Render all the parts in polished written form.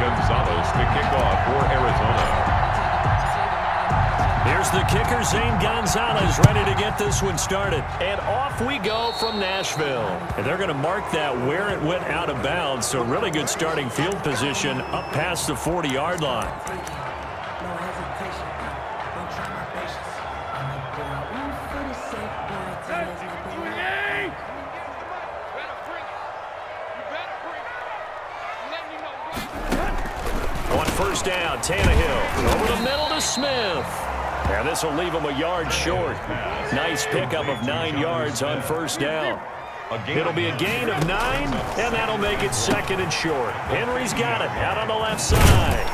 Gonzalez to kick off for Arizona. Here's the kicker, Zane Gonzalez, ready to get this one started. And off we go from Nashville. And they're going to mark that where it went out of bounds. So really good starting field position up past the 40-yard line. On first down, Tannehill over the middle to Smith. And this will leave him a yard short. Nice pickup of 9 yards on first down. It'll be a gain of 9, and that'll make it second and short. Henry's got it out on the left side.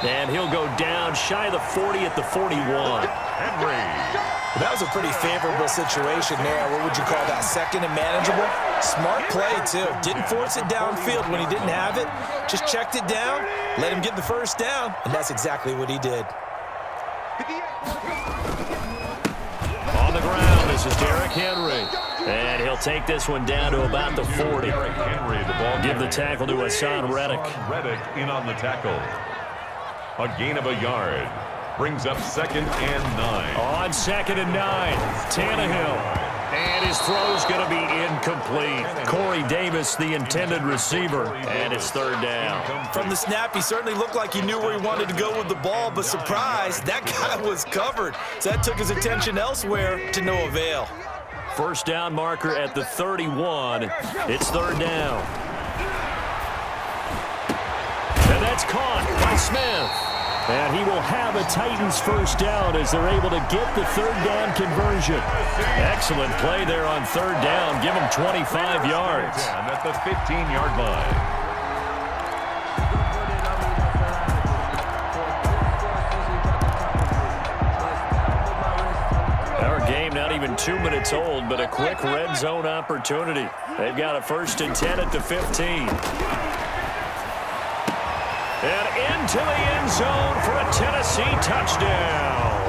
And he'll go down shy of the 40 at the 41. Henry. That was a pretty favorable situation there. What would you call that? Second and manageable? Smart play, too. Didn't force it downfield when he didn't have it. Just checked it down, let him get the first down, and that's exactly what he did. On the ground, this is Derrick Henry. And he'll take this one down to about the 40. Give the tackle to Hassan Reddick. Reddick in on the tackle. A gain of a yard. Brings up second and 9. On second and 9, Tannehill. And his throw's going to be incomplete. Corey Davis, the intended receiver, and it's third down. From the snap, he certainly looked like he knew where he wanted to go with the ball, but surprise, that guy was covered. So that took his attention elsewhere to no avail. First down marker at the 31. It's third down. And that's caught by Smith. And he will have a Titans first down as they're able to get the third down conversion. Excellent play there on third down. Give him 25 yards. And at the 15-yard line. Our game not even 2 minutes old, but a quick red zone opportunity. They've got a first and 10 at the 15. And into the end zone for a Tennessee touchdown.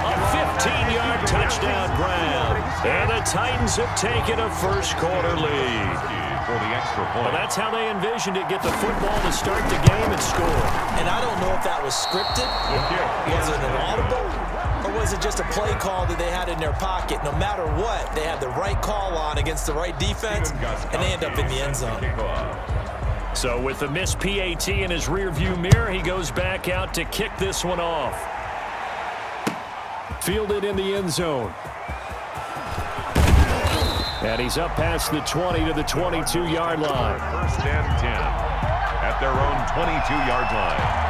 A 15-yard touchdown grab. And the Titans have taken a first-quarter lead. For the extra point. Well, that's how they envisioned it, get the football to start the game and score. And I don't know if that was scripted. Was it an audible? Or was it just a play call that they had in their pocket? No matter what, they had the right call on against the right defense, and they end up in the end zone. So with the missed PAT in his rearview mirror, he goes back out to kick this one off. Fielded in the end zone. And he's up past the 20 to the 22-yard line. First and 10 at their own 22-yard line.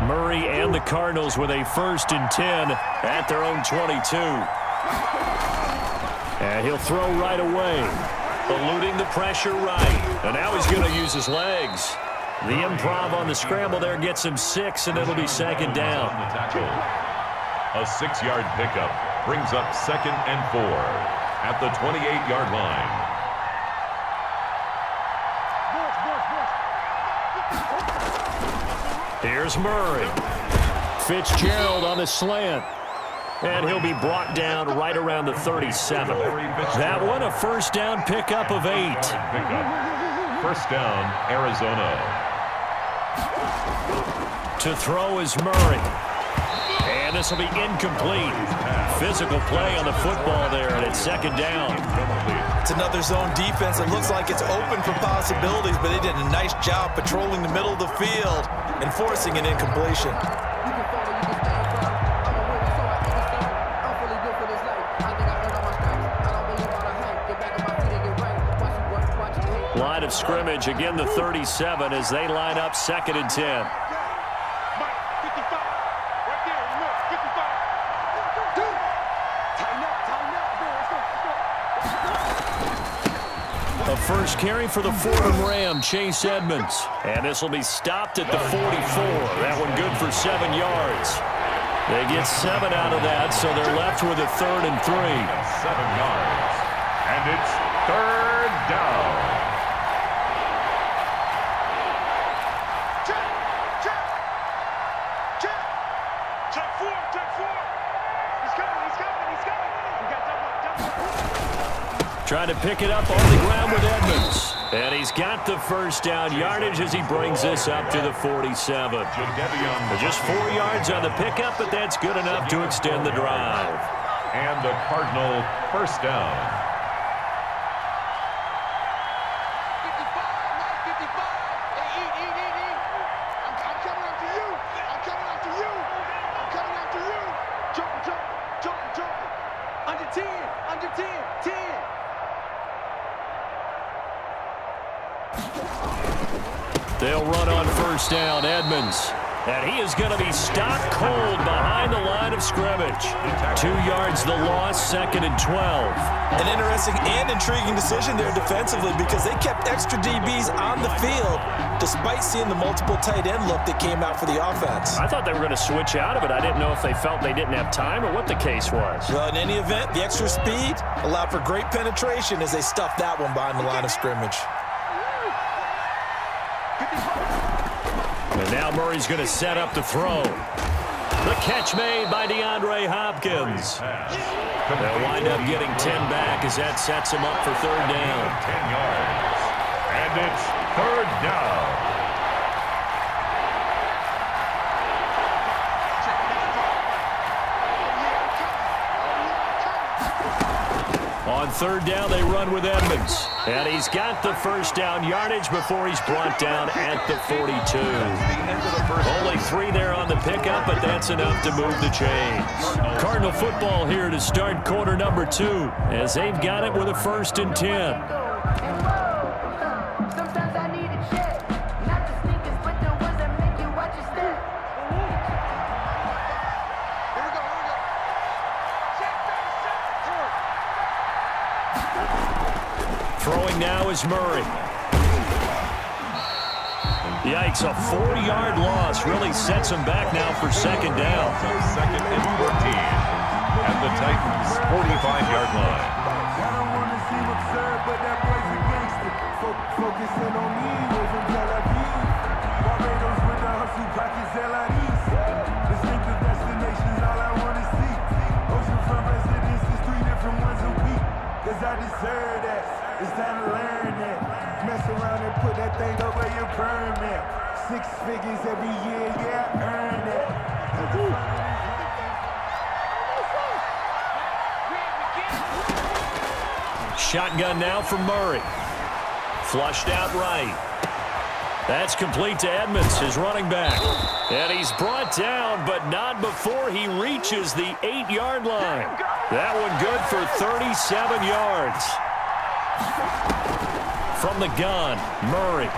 Murray and the Cardinals with a first and 10 at their own 22. And he'll throw right away. Eluding the pressure right. And now he's going to use his legs. The improv on the scramble there gets him 6, and it'll be second down. A 6-yard pickup brings up second and 4 at the 28-yard line. Here's Murray. Fitzgerald on the slant. And he'll be brought down right around the 37. That one, a first down pickup of 8. First down, Arizona. To throw is Murray. And this will be incomplete. Physical play on the football there, and it's second down. It's another zone defense. It looks like it's open for possibilities, but they did a nice job patrolling the middle of the field and forcing an incompletion. Line of scrimmage, again the 37 as they line up second and 10. A first carry for the Fordham Ram, Chase Edmonds. And this will be stopped at the 44. That one good for 7 yards. They get 7 out of that, so they're left with a third and 3. 7 yards. And it's third down. trying to pick it up on the ground with Edmonds. And he's got the first down yardage as he brings this up to the 47. Just 4 yards on the pickup, but that's good enough to extend the drive. And the Cardinal first down. They'll run on first down, Edmonds. And he is going to be stopped cold behind the line of scrimmage. 2 yards the loss, 2nd and 12. An interesting and intriguing decision there defensively because they kept extra DBs on the field despite seeing the multiple tight end look that came out for the offense. I thought they were going to switch out of it. I didn't know if they felt they didn't have time or what the case was. Well, in any event, the extra speed allowed for great penetration as they stuffed that one behind the line of scrimmage. And now Murray's going to set up the throw. The catch made by DeAndre Hopkins. They'll wind up getting 10 back as that sets him up for third down. 10 yards. And it's third down. On third down, they run with Edmonds. And he's got the first down yardage before he's brought down at the 42. Only 3 there on the pickup, but that's enough to move the chains. Cardinal football here to start quarter number 2 as they've got it with a 1st and 10. Throwing now is Murray. Yikes, a 4-yard loss really sets him back now for 2nd down. 2nd and 14 at the Titans' 45-yard line. I don't want to seem absurd, but that boy's a gangster. Focusing on me, way from Tel Aviv. Barbados with the hustle, pockets LIDs. Distinctive destinations, all I want to see. Oceanfront residences, 3 different ones a week. Cause I deserve that. It's time to learn that. Mess around and put that thing over your permit. 6 figures every year, yeah, I earned that. Shotgun now from Murray. Flushed out right. That's complete to Edmonds, his running back. And he's brought down, but not before he reaches the 8-yard line. That one good for 37 yards. From the gun, Murray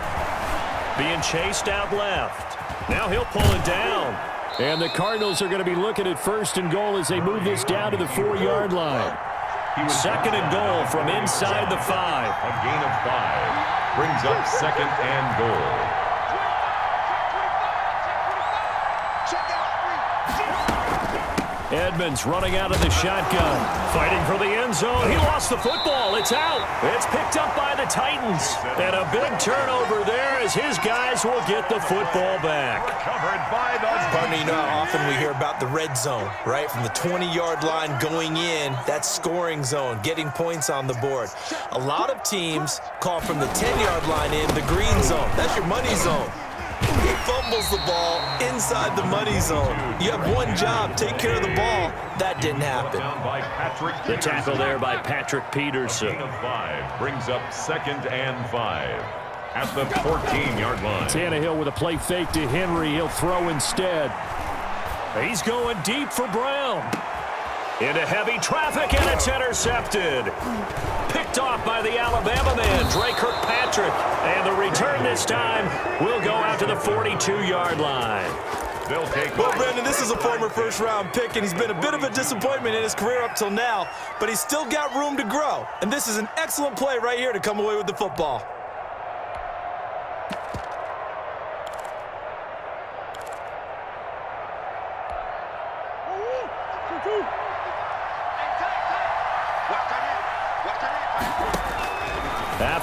being chased out left. Now he'll pull it down. And the Cardinals are going to be looking at 1st and goal as they move this down to the 4-yard line. 2nd and goal from inside the 5. A gain of 5 brings up 2nd and goal. Edmonds running out of the shotgun. Fighting for the end zone. He lost the football. It's out. It's picked up by the Titans. And a big turnover there as his guys will get the football back. Recovered by the... Partner, you know how often we hear about the red zone, right? From the 20-yard line going in, that scoring zone, getting points on the board. A lot of teams call from the 10-yard line in the green zone. That's your money zone. He fumbles the ball inside the money zone. You have one job, take care of the ball. That didn't happen. The tackle there by Patrick Peterson. Gain of 5 brings up 2nd and 5 at the 14-yard line. Tannehill with a play fake to Henry. He'll throw instead. He's going deep for Brown. Into heavy traffic, and it's intercepted. Picked off by the Alabama man, Dre Kirkpatrick. And the return this time will go out to the 42-yard line. They'll take well, Brandon, this is a former first-round pick, and he's been a bit of a disappointment in his career up till now, but he's still got room to grow. And this is an excellent play right here to come away with the football.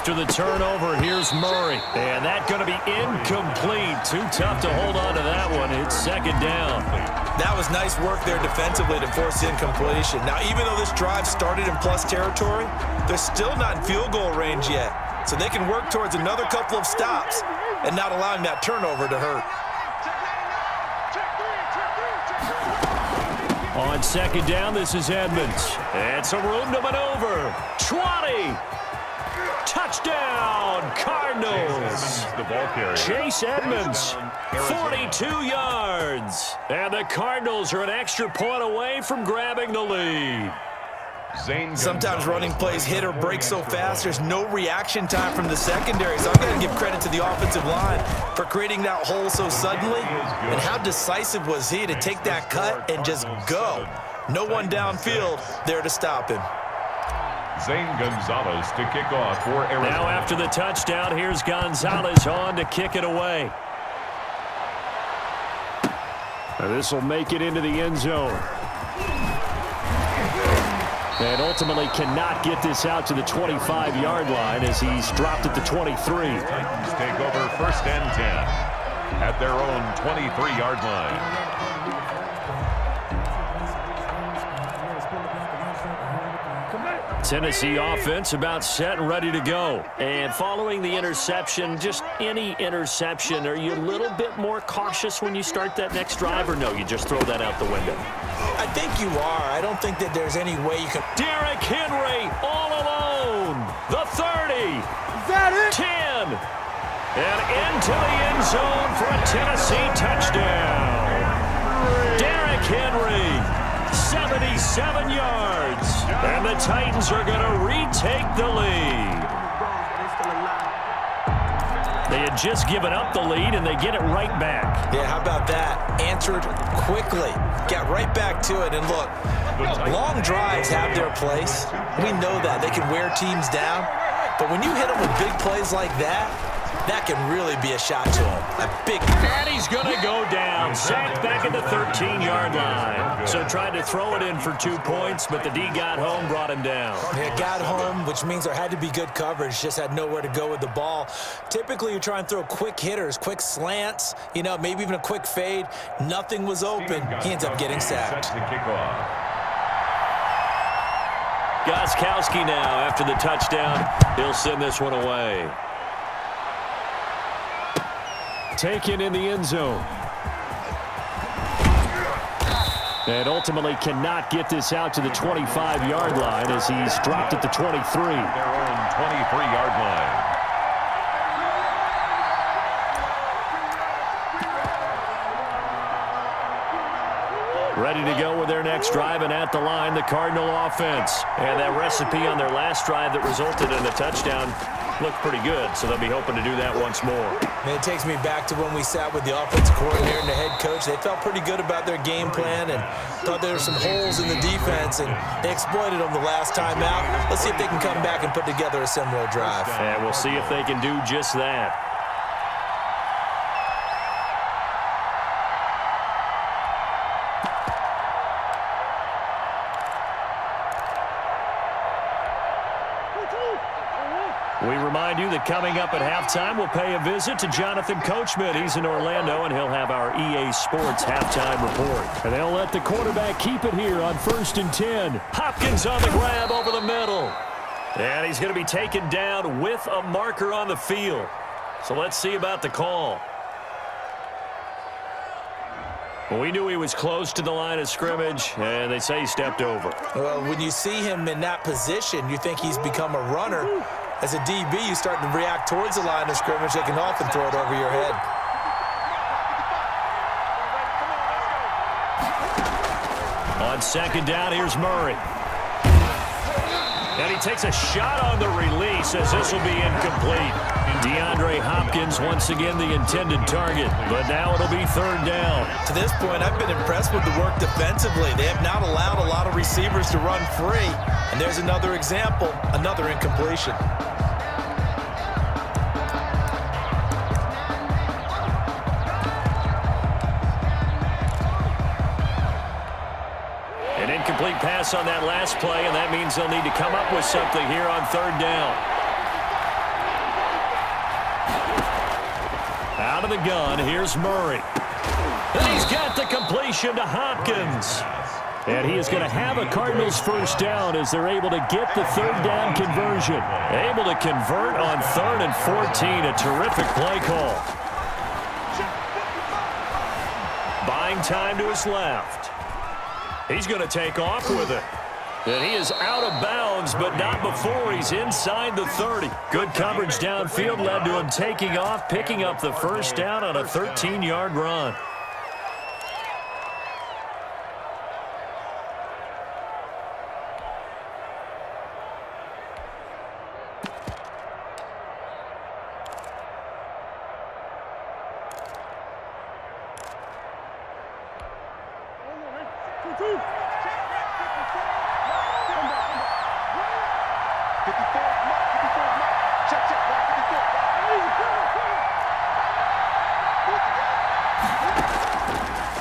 After the turnover, here's Murray. And that's going to be incomplete. Too tough to hold on to that one. It's second down. That was nice work there defensively to force the incompletion. Now, even though this drive started in plus territory, they're still not in field goal range yet. So they can work towards another couple of stops and not allowing that turnover to hurt. On second down, this is Edmonds. It's a room to maneuver. 20. Touchdown, Cardinals. The ball carrier. Chase Edmonds, 42 yards. And the Cardinals are an extra point away from grabbing the lead. Sometimes running plays hit or break so fast, there's no reaction time from the secondary. So I've got to give credit to the offensive line for creating that hole so suddenly. And how decisive was he to take that cut and just go? No one downfield there to stop him. Zane Gonzalez to kick off for Arizona. Now after the touchdown, here's Gonzalez on to kick it away. This will make it into the end zone. And ultimately cannot get this out to the 25-yard line as he's dropped at the 23. Titans take over first and 10 at their own 23-yard line. Tennessee offense about set and ready to go. And following the interception, just any interception, are you a little bit more cautious when you start that next drive, or no, you just throw that out the window? I think you are. I don't think that there's any way you can. Derrick Henry all alone. The 30. Is that it? 10. And into the end zone for a Tennessee touchdown. Derrick Henry, 77 yards. And the Titans are going to retake the lead. They had just given up the lead, and they get it right back. Yeah, how about that? Answered quickly. Got right back to it. And look, long drives have their place. We know that. They can wear teams down. But when you hit them with big plays like that, that can really be a shot to him. A big. And he's going to go down. Sacked back at the 13-yard line. So tried to throw it in for 2 points, but the D got home, brought him down. Yeah, got home, which means there had to be good coverage. Just had nowhere to go with the ball. Typically, you try and throw quick hitters, quick slants, you know, maybe even a quick fade. Nothing was open. He ends up getting sacked. Gostkowski now after the touchdown. He'll send this one away. Taken in the end zone. And ultimately cannot get this out to the 25-yard line as he's dropped at the 23. Their own 23-yard line. Ready to go with their next drive, and at the line, the Cardinal offense. And that recipe on their last drive that resulted in the touchdown looked pretty good, so they'll be hoping to do that once more. Man, it takes me back to when we sat with the offensive coordinator and the head coach. They felt pretty good about their game plan and thought there were some holes in the defense, and they exploited them the last time out. Let's see if they can come back and put together a similar drive. And we'll see if they can do just that. We remind you that coming up at halftime, we'll pay a visit to Jonathan Coachman. He's in Orlando, and he'll have our EA Sports halftime report. And they'll let the quarterback keep it here on 1st and 10. Hopkins on the grab over the middle. And he's going to be taken down with a marker on the field. So let's see about the call. Well, we knew he was close to the line of scrimmage, and they say he stepped over. Well, when you see him in that position, you think he's become a runner. As a DB, you start to react towards the line of scrimmage. They can often throw it over your head. On second down, here's Murray. And he takes a shot on the release as this will be incomplete. DeAndre Hopkins once again the intended target, but now it'll be 3rd down. To this point, I've been impressed with the work defensively. They have not allowed a lot of receivers to run free. And there's another example, another incompletion. An incomplete pass on that last play, and that means they'll need to come up with something here on 3rd down. the gun. Here's Murray. And he's got the completion to Hopkins. And he is going to have a Cardinals first down as they're able to get the third down conversion. Able to convert on 3rd and 14. A terrific play call. Buying time to his left. He's going to take off with it. And he is out of bounds, but not before he's inside the 30. Good coverage downfield led to him taking off, picking up the first down on a 13-yard run.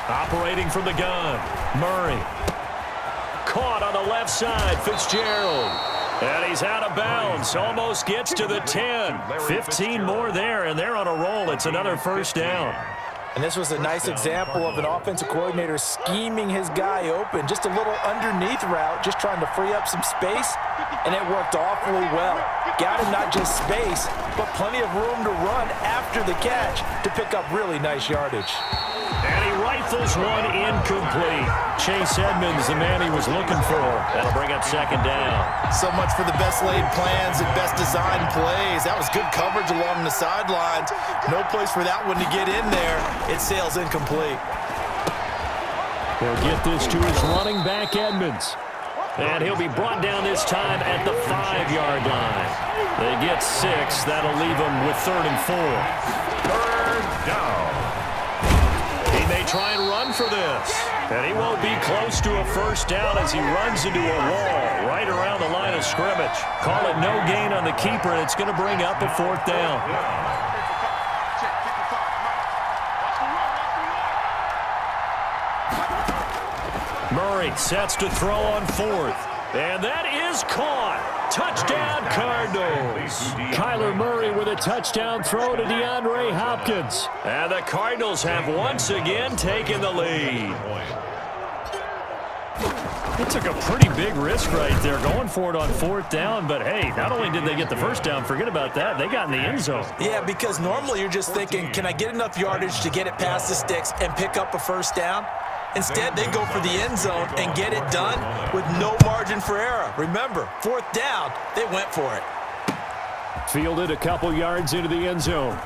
Operating from the gun, Murray. Caught on the left side, Fitzgerald. And he's out of bounds, almost gets to the 10. 15 more there, and they're on a roll. It's another first down. And this was a nice example of an offensive coordinator scheming his guy open. Just a little underneath route, just trying to free up some space, and it worked awfully well. Got him not just space, but plenty of room to run after the catch to pick up really nice yardage. And he rifles one incomplete. Chase Edmonds, the man he was looking for. That'll bring up second down. So much for the best laid plans and best designed plays. That was good coverage along the sidelines. No place for that one to get in there. It sails incomplete. They'll get this to his running back, Edmonds. And he'll be brought down this time at the 5-yard line. They get 6. That'll leave them with 3rd and 4. Third down. He may try and run for this. And he won't be close to a first down as he runs into a wall right around the line of scrimmage. Call it no gain on the keeper, and it's going to bring up a 4th down. Murray sets to throw on 4th. And that is caught. Touchdown, Cardinals. Kyler Murray with a touchdown throw to DeAndre Hopkins. And the Cardinals have once again taken the lead. They took a pretty big risk right there going for it on 4th down. But, hey, not only did they get the first down, forget about that, they got in the end zone. Yeah, because normally you're just thinking, can I get enough yardage to get it past the sticks and pick up a first down? Instead, they go for the end zone and get it done with no margin for error. Remember, 4th down, they went for it. Fielded a couple yards into the end zone.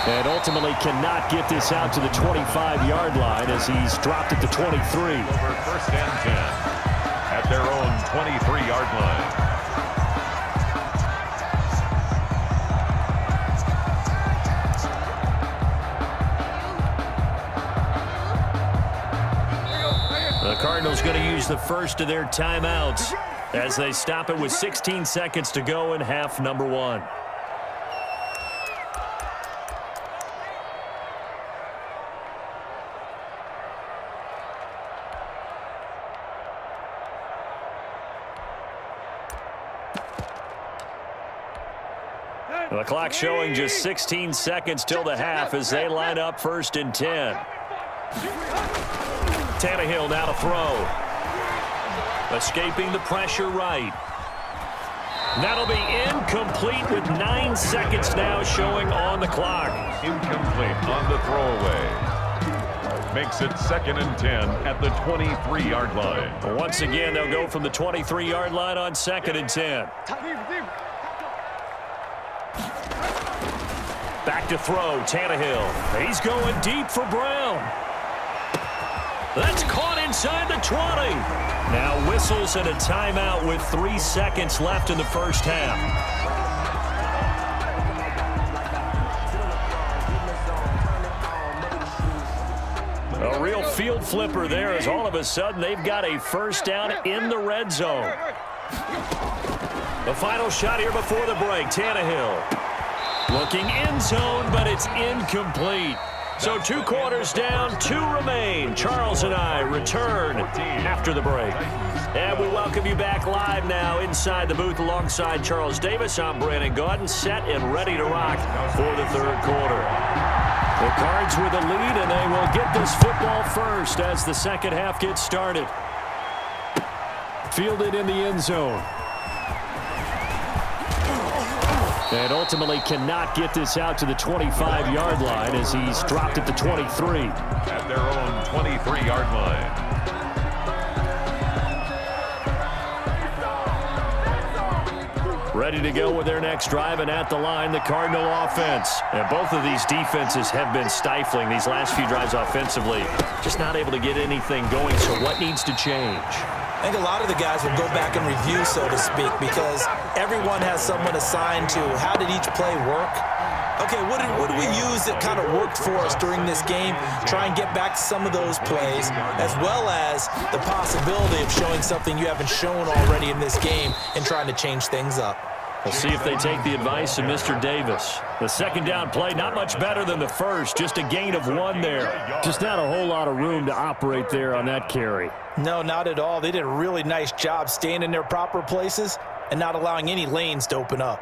And ultimately cannot get this out to the 25-yard line as he's dropped at the 23. Over 1st and 10 at their own 23-yard line. The Cardinals going to use the first of their timeouts as they stop it with 16 seconds to go in half number 1. The clock showing just 16 seconds till the half as they line up 1st and 10. Tannehill now to throw. Escaping the pressure right. That'll be incomplete with 9 seconds now showing on the clock. Incomplete on the throwaway. Makes it 2nd and 10 at the 23-yard line. Once again, they'll go from the 23-yard line on 2nd and 10. Back to throw, Tannehill. He's going deep for Brown. That's caught inside the 20. Now whistles and a timeout with 3 seconds left in the first half. A real field flipper there as all of a sudden they've got a first down in the red zone. The final shot here before the break, Tannehill. Looking end zone, but it's incomplete. So 2 quarters down, 2 remain. Charles and I return after the break. And we welcome you back live now inside the booth alongside Charles Davis. I'm Brandon Gaudin, set and ready to rock for the 3rd quarter. The Cards with a lead, and they will get this football first as the second half gets started. Fielded in the end zone. And ultimately cannot get this out to the 25-yard line as he's dropped at the 23. At their own 23-yard line. Ready to go with their next drive, and at the line, the Cardinal offense. And both of these defenses have been stifling these last few drives offensively. Just not able to get anything going, so what needs to change? I think a lot of the guys will go back and review, so to speak, because everyone has someone assigned to how did each play work. Okay, what did we use that kind of worked for us during this game? Try and get back to some of those plays, as well as the possibility of showing something you haven't shown already in this game and trying to change things up. We'll see if they take the advice of Mr. Davis. The second down play, not much better than the first. Just a gain of 1 there. Just not a whole lot of room to operate there on that carry. No, not at all. They did a really nice job staying in their proper places and not allowing any lanes to open up.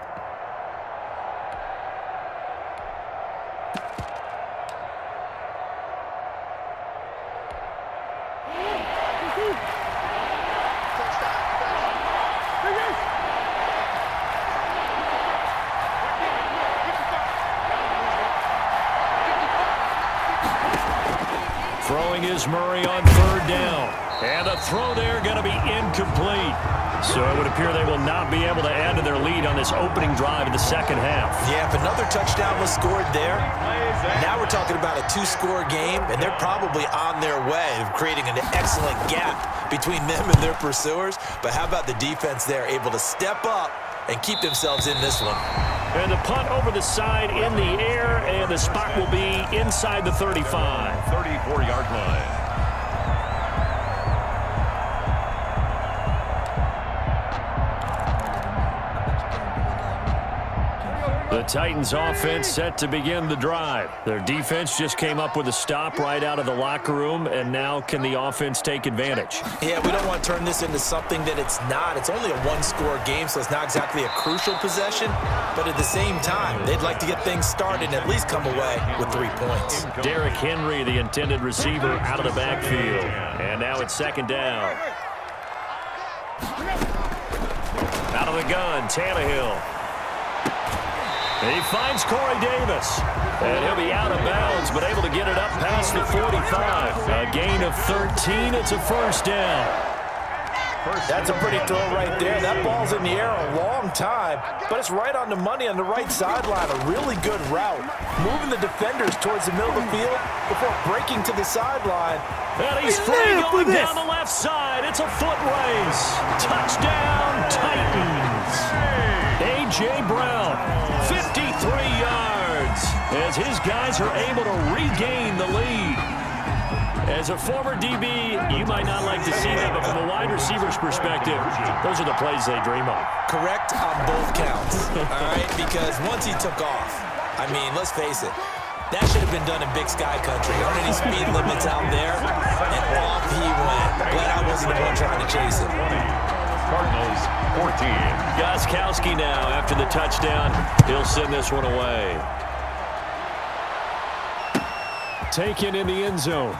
Throwing is Murray on 3rd down. And the throw there going to be incomplete. So it would appear they will not be able to add to their lead on this opening drive of the second half. Yeah, if another touchdown was scored there, now we're talking about a 2-score game, and they're probably on their way of creating an excellent gap between them and their pursuers. But how about the defense there, able to step up and keep themselves in this one? And the punt over the side in the air, and the spot will be inside the 35. 34-yard line. The Titans offense set to begin the drive. Their defense just came up with a stop right out of the locker room, and now can the offense take advantage? Yeah, we don't want to turn this into something that it's not. It's only a 1-score game, so it's not exactly a crucial possession. But at the same time, they'd like to get things started and at least come away with 3 points. Derrick Henry, the intended receiver, out of the backfield. And now it's 2nd down. Out of the gun, Tannehill. He finds Corey Davis, and he'll be out of bounds, but able to get it up past the 45. A gain of 13, it's a 1st down. That's a pretty throw right there. That ball's in the air a long time, but it's right on the money on the right sideline. A really good route. Moving the defenders towards the middle of the field before breaking to the sideline. And he's free going down the left side. It's a foot race. Touchdown, Titans. A.J. Brown, 53 yards, as his guys are able to regain the lead. As a former DB, you might not like to see that, but from a wide receiver's perspective, those are the plays they dream of. Correct on both counts, all right? Because once he took off, I mean, let's face it, that should have been done in Big Sky Country. Aren't any speed limits out there? And off he went. Glad I wasn't the one trying to chase him. Cardinals 14. Gostkowski now, after the touchdown, he'll send this one away. Taken in the end zone.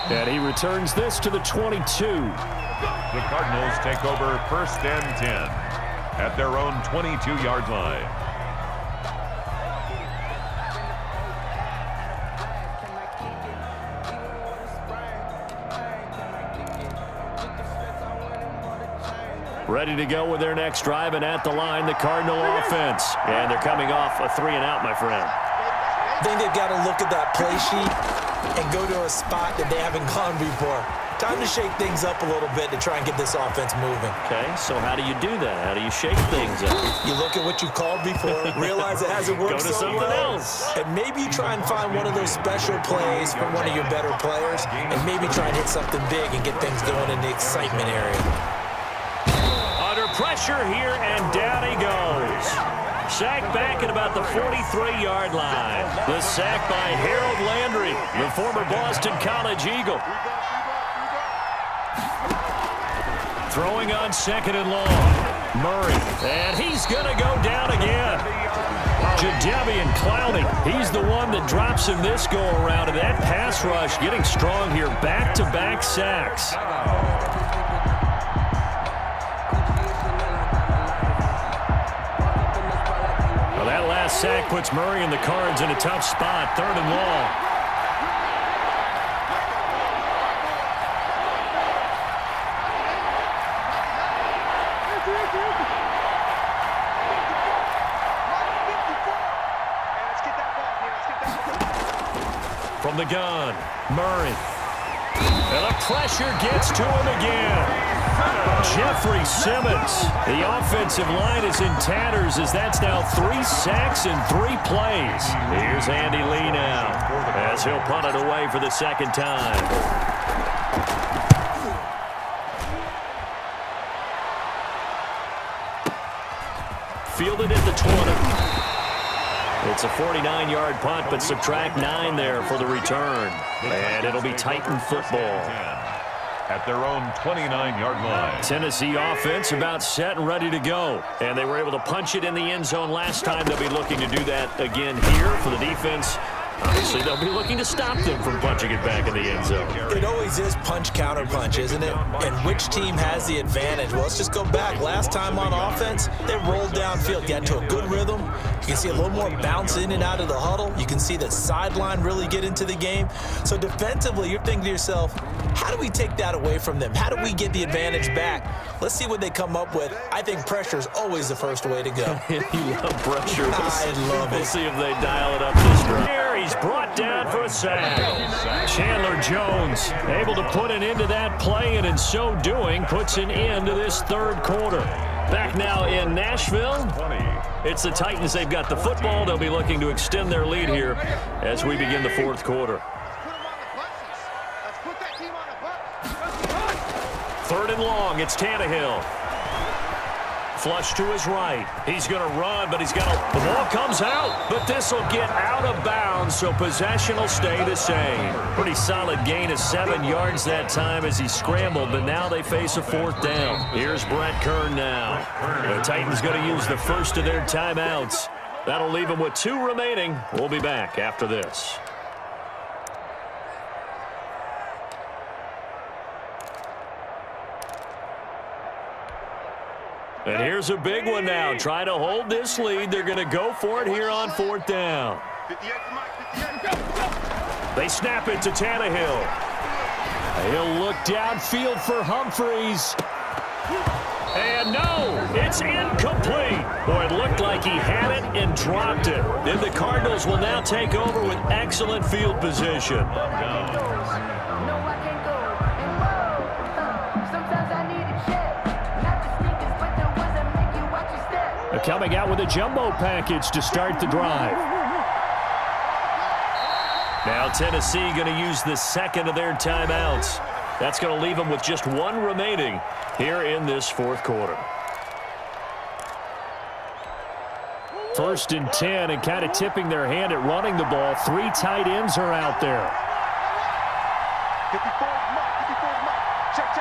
And he returns this to the 22. The Cardinals take over 1st and 10 at their own 22-yard line. Ready to go with their next drive, and at the line, the Cardinal offense. And they're coming off a 3-and-out, my friend. I think they've got to look at that play sheet and go to a spot that they haven't gone before. Time to shake things up a little bit to try and get this offense moving. Okay, so how do you do that? How do you shake things up? You look at what you called before, realize it hasn't worked Go to so something well, else. and maybe you try and find one of those special plays from one of your better players, and maybe try and hit something big and get things going in the excitement area. Under pressure here, and down he goes. Sacked back at about the 43-yard line. The sack by Harold Landry, the former Boston College Eagle. Throwing on 2nd and long. Murray, and he's going to go down again. Jadeveon Clowney, he's the one that drops him this go-around. And that pass rush getting strong here. Back-to-back sacks. Well, that last sack puts Murray and the Cards in a tough spot. 3rd and long. From the gun, Murray. And the pressure gets to him again. Jeffrey Simmons. The offensive line is in tatters as that's now 3 sacks in 3 plays. Here's Andy Lee now as he'll punt it away for the 2nd time. Fielded at the 20. It's a 49-yard punt, but subtract 9 there for the return. And it'll be Titan football. At their own 29-yard line. Tennessee offense about set and ready to go. And they were able to punch it in the end zone last time. They'll be looking to do that again here for the defense. Obviously, they'll be looking to stop them from punching it back in the end zone. It always is punch-counter-punch, isn't it? And which team has the advantage? Well, let's just go back. Last time on offense, they rolled downfield, got into a good rhythm. You can see a little more bounce in and out of the huddle. You can see the sideline really get into the game. So defensively, you're thinking to yourself, how do we take that away from them? How do we get the advantage back? Let's see what they come up with. I think pressure is always the first way to go. You love pressure. I love it. We'll see if they dial it up this drive. Here he's brought down for a sack. Chandler Jones able to put an end to that play, and in so doing puts an end to this 3rd quarter. Back now in Nashville. It's the Titans. They've got the football. They'll be looking to extend their lead here as we begin the 4th quarter. 3rd and long. It's Tannehill. Flush to his right. He's going to run, but he's got to... The ball comes out, but this will get out of bounds, so possession will stay the same. Pretty solid gain of 7 yards that time as he scrambled, but now they face a 4th down. Here's Brett Kern now. The Titans going to use the first of their timeouts. That'll leave them with 2 remaining. We'll be back after this. And here's a big one now. Trying to hold this lead. They're going to go for it here on 4th down. They snap it to Tannehill. He'll look downfield for Humphreys. And no, it's incomplete. Boy, it looked like he had it and dropped it. Then the Cardinals will now take over with excellent field position. Coming out with a jumbo package to start the drive. Now Tennessee going to use the 2nd of their timeouts. That's going to leave them with just 1 remaining here in this 4th quarter. 1st and 10, and kind of tipping their hand at running the ball. 3 tight ends are out there. 54, check,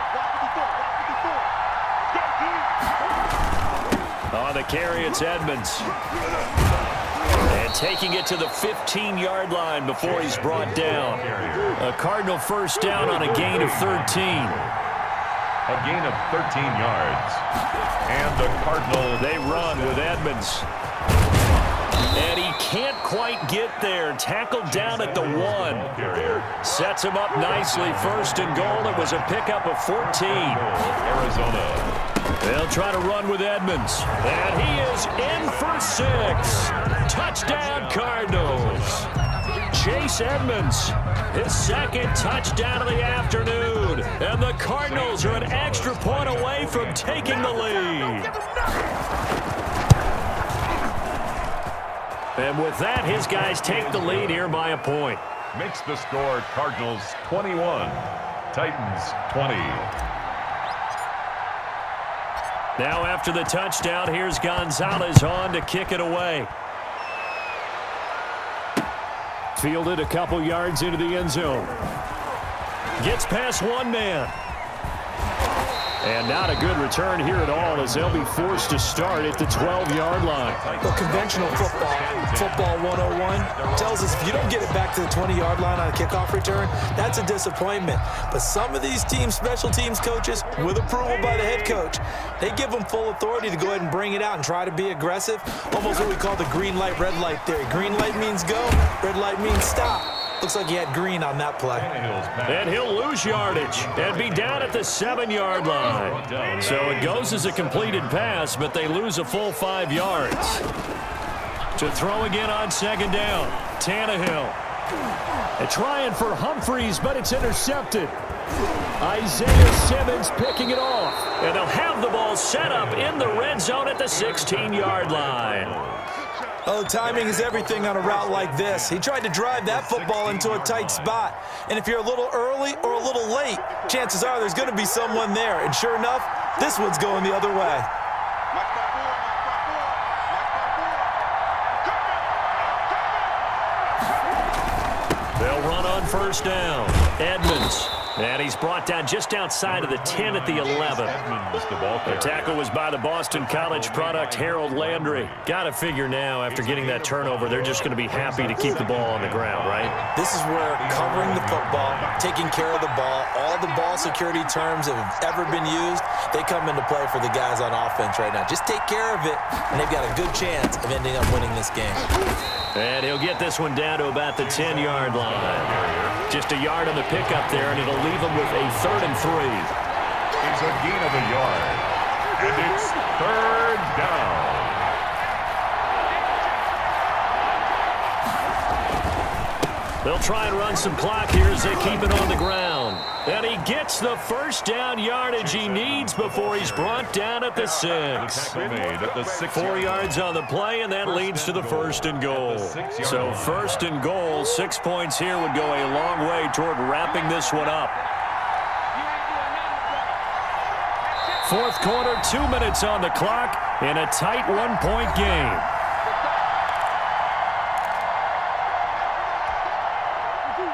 On the carry, it's Edmonds. And taking it to the 15-yard line before he's brought down. A Cardinal 1st down on a gain of 13. A gain of 13 yards. And the Cardinals... They run with Edmonds. And he can't quite get there. Tackled down at the 1. Sets him up nicely. 1st and goal. It was a pickup of 14. Arizona. They'll try to run with Edmonds. And he is in for 6. Touchdown, Cardinals. Chase Edmonds, his 2nd touchdown of the afternoon. And the Cardinals are an extra point away from taking the lead. And with that, his guys take the lead here by a point. Makes the score Cardinals 21, Titans 20. Now after the touchdown, here's Gonzalez on to kick it away. Fielded a couple yards into the end zone. Gets past one man. And not a good return here at all as they'll be forced to start at the 12-yard line. Well, conventional football 101, tells us if you don't get it back to the 20-yard line on a kickoff return, that's a disappointment. But some of these teams, special teams coaches, with approval by the head coach, they give them full authority to go ahead and bring it out and try to be aggressive. Almost what we call the green light, red light theory. Green light means go, red light means stop. Looks like he had green on that play. And he'll lose yardage and be down at the 7-yard line. So it goes as a completed pass, but they lose a full 5 yards. To throw again on second down, Tannehill. They're trying for Humphreys, but it's intercepted. Isaiah Simmons picking it off. And they'll have the ball set up in the red zone at the 16-yard line. Oh, timing is everything on a route like this. He tried to drive that football into a tight spot. And if you're a little early or a little late, chances are there's going to be someone there. And sure enough, this one's going the other way. They'll run on first down. Edmonds. And he's brought down just outside of the 10 at the 11. The tackle was by the Boston College product, Harold Landry. Got to figure now, after getting that turnover, they're just going to be happy to keep the ball on the ground, right? This is where covering the football, taking care of the ball, all the ball security terms that have ever been used, they come into play for the guys on offense right now. Just take care of it, and they've got a good chance of ending up winning this game. And he'll get this one down to about the 10-yard line. Just a yard on the pickup there, and it'll leave him with a 3rd and 3. It's a gain of a yard. And it's 3rd down. They'll try and run some clock here as they keep it on the ground. And he gets the first down yardage he needs before he's brought down at the 6. 4 yards on the play, and that leads to the 1st and goal. So 1st and goal, 6 points here would go a long way toward wrapping this one up. 4th quarter, 2 minutes on the clock, in a tight 1-point game.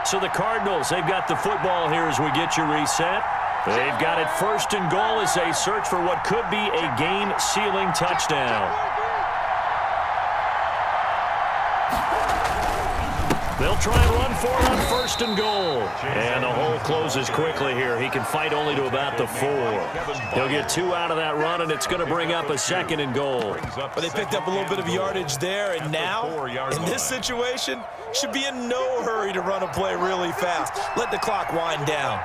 So the Cardinals, they've got the football here as we get you reset. They've got it 1st and goal as they search for what could be a game-sealing touchdown. They'll try and run for it on 1st and goal. And the hole closes quickly here. He can fight only to about the 4. He'll get 2 out of that run, and it's going to bring up a 2nd and goal. But they picked up a little bit of yardage there, and now, in this situation, should be in no hurry to run a play really fast. Let the clock wind down.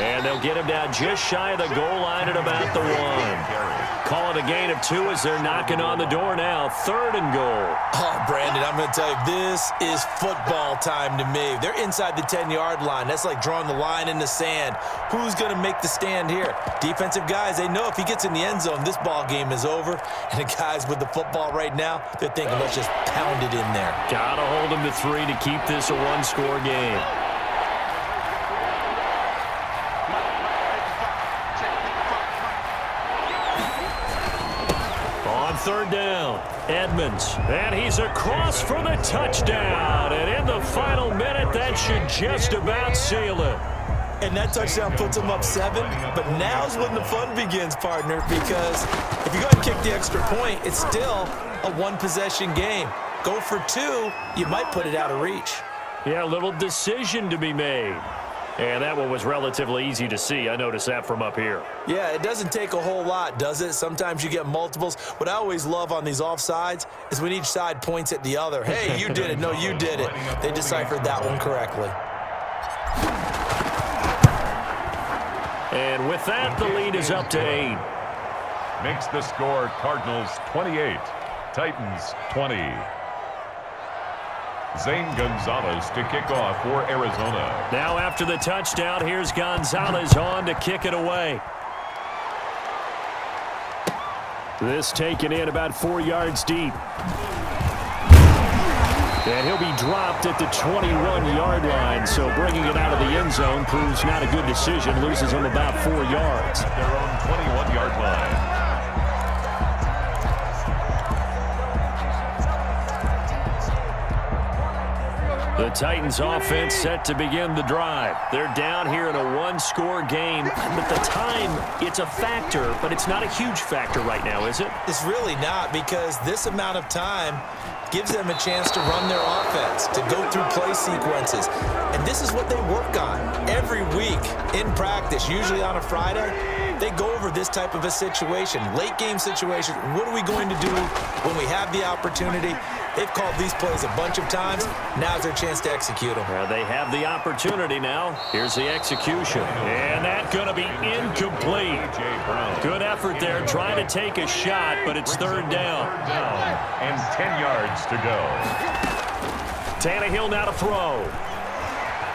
And they'll get him down just shy of the goal line at about the 1. Call it a gain of 2 as they're knocking on the door now. 3rd and goal. Oh, Brandon, I'm going to tell you, this is football time to me. They're inside the 10-yard line. That's like drawing the line in the sand. Who's going to make the stand here? Defensive guys, they know if he gets in the end zone, this ball game is over. And the guys with the football right now, they're thinking, let's just pound it in there. Got to hold him to 3 to keep this a 1-score game. On 3rd down, Edmonds, and he's across for the touchdown. And in the final minute, that should just about seal it. And that touchdown puts them up 7, but now's when the fun begins, partner, because if you go ahead and kick the extra point, it's still a 1-possession game. Go for 2, you might put it out of reach. Yeah, a little decision to be made. And that one was relatively easy to see. I noticed that from up here. Yeah, it doesn't take a whole lot, does it? Sometimes you get multiples. What I always love on these offsides is when each side points at the other. Hey, you did it. No, you did it. They deciphered that one correctly. And with that, the lead is up to 8. Makes the score Cardinals 28, Titans 20. Zane Gonzalez to kick off for Arizona. Now after the touchdown, here's Gonzalez on to kick it away. This taken in about 4 yards deep. And he'll be dropped at the 21-yard line, so bringing it out of the end zone proves not a good decision. Loses him about 4 yards. At their own 21-yard line. The Titans offense set to begin the drive. They're down here in a one-score game. But the time, it's a factor, but it's not a huge factor right now, is it? It's really not, because this amount of time gives them a chance to run their offense, to go through play sequences. And this is what they work on every week in practice, usually on a Friday. They go over this type of a situation, late game situation. What are we going to do when we have the opportunity? They've called these plays a bunch of times. Now's their chance to execute them. Well, they have the opportunity now. Here's the execution. And that's going to be incomplete. Good effort there, trying to take a shot, but it's third down. And 10 yards to go. Tannehill now to throw.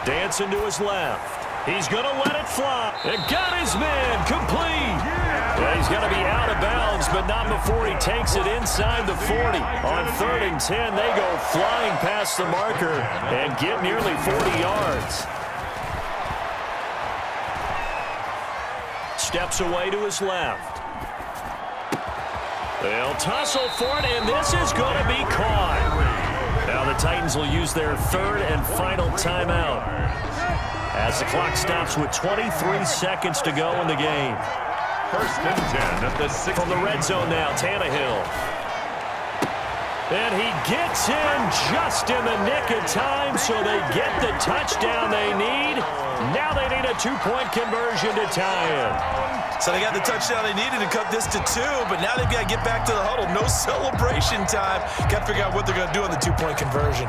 Dancing to his left. He's going to let it fly. It got his man complete. Well, he's going to be out of bounds, but not before he takes it inside the 40. On 3rd and 10, they go flying past the marker and get nearly 40 yards. Steps away to his left. They'll tussle for it, and this is going to be caught. Now the Titans will use their 3rd and final timeout as the clock stops with 23 seconds to go in the game. 1st and 10 at the 6. From the red zone now, Tannehill. And he gets in just in the nick of time, so they get the touchdown they need. Now they need a 2-point conversion to tie it. So they got the touchdown they needed to cut this to 2, but now they've got to get back to the huddle. No celebration time. Got to figure out what they're going to do on the 2-point conversion.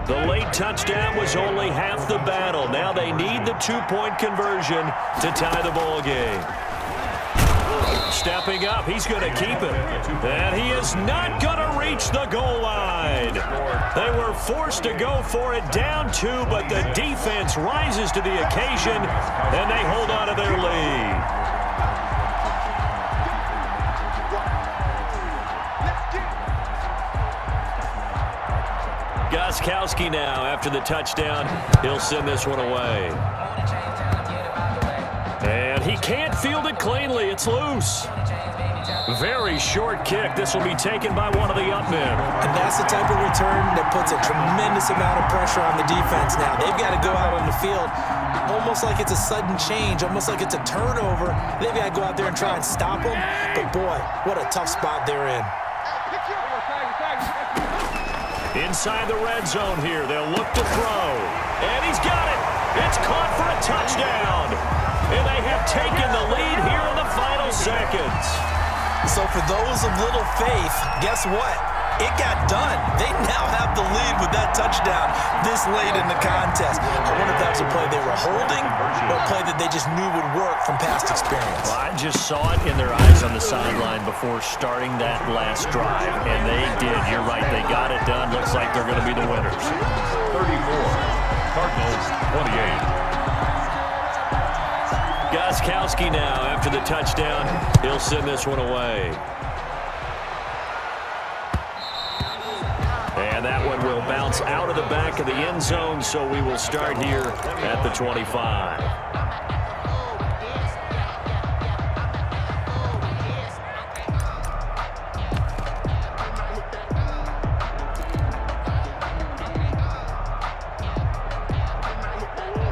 The late touchdown was only half the battle. Now they need the 2-point conversion to tie the ball game. Stepping up, he's going to keep it. And he is not going to reach the goal line. They were forced to go for it down 2, but the defense rises to the occasion, and they hold on to their lead. Gostkowski now after the touchdown. He'll send this one away. And he can't field it cleanly. It's loose. Very short kick. This will be taken by one of the up men. And that's the type of return that puts a tremendous amount of pressure on the defense now. They've got to go out on the field almost like it's a sudden change, almost like it's a turnover. They've got to go out there and try and stop them. But, boy, what a tough spot they're in. Inside the red zone here, they'll look to throw. And he's got it. It's caught for a touchdown. And they have taken the lead here in the final seconds. So for those of little faith, guess what? It got done. They now have the lead with that touchdown this late in the contest. I wonder if that was a play they were holding or a play that they just knew would work from past experience. Well, I just saw it in their eyes on the sideline before starting that last drive, and they did. You're right. They got it done. Looks like they're going to be the winners. 34. Cardinals 28. Gostkowski now after the touchdown. He'll send this one away. And that one will bounce out of the back of the end zone, so we will start here at the 25.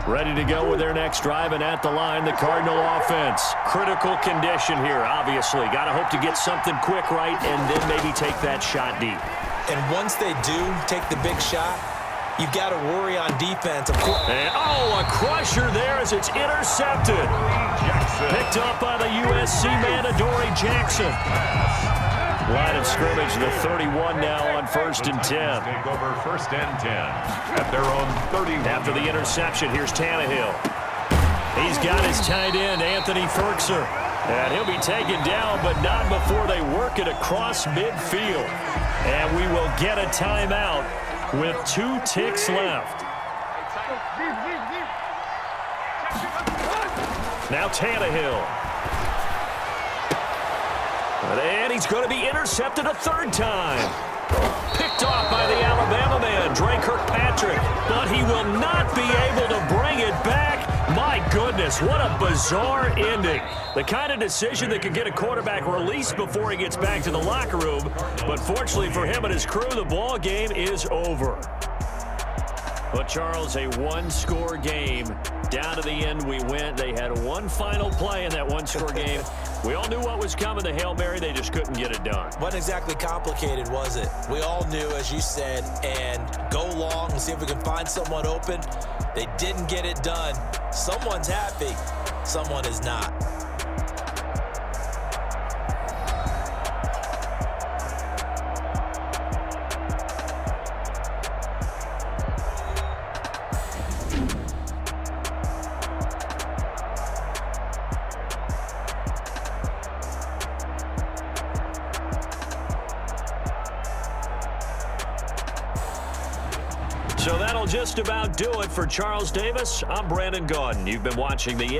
Ready to go with their next drive, and at the line, the Cardinal offense. Critical condition here, obviously. Got to hope to get something quick right and then maybe take that shot deep. And once they do take the big shot, you've got to worry on defense. Of course. And, a crusher there as it's intercepted. Picked up by the USC man, Adoree Jackson. Line of scrimmage, the 31 now on 1st and 10. Take over 1st and 10 at their own 31. After the interception, here's Tannehill. He's got his tight end, Anthony Firkser. And he'll be taken down, but not before they work it across midfield. And we will get a timeout with 2 ticks left. Now Tannehill. And he's going to be intercepted a 3rd time. Picked off by the Alabama man, Dre Kirkpatrick. But he will not be able to bring it back. My goodness, what a bizarre ending. The kind of decision that could get a quarterback released before he gets back to the locker room. But fortunately for him and his crew, the ball game is over. But, Charles, a 1-score game. Down to the end we went. They had one final play in that 1-score game. We all knew what was coming, the Hail Mary. They just couldn't get it done. Wasn't exactly complicated, was it? We all knew, as you said, and go long and see if we can find someone open. They didn't get it done. Someone's happy. Someone is not. So that'll just about do it for Charles Davis. I'm Brandon Gaudin. You've been watching the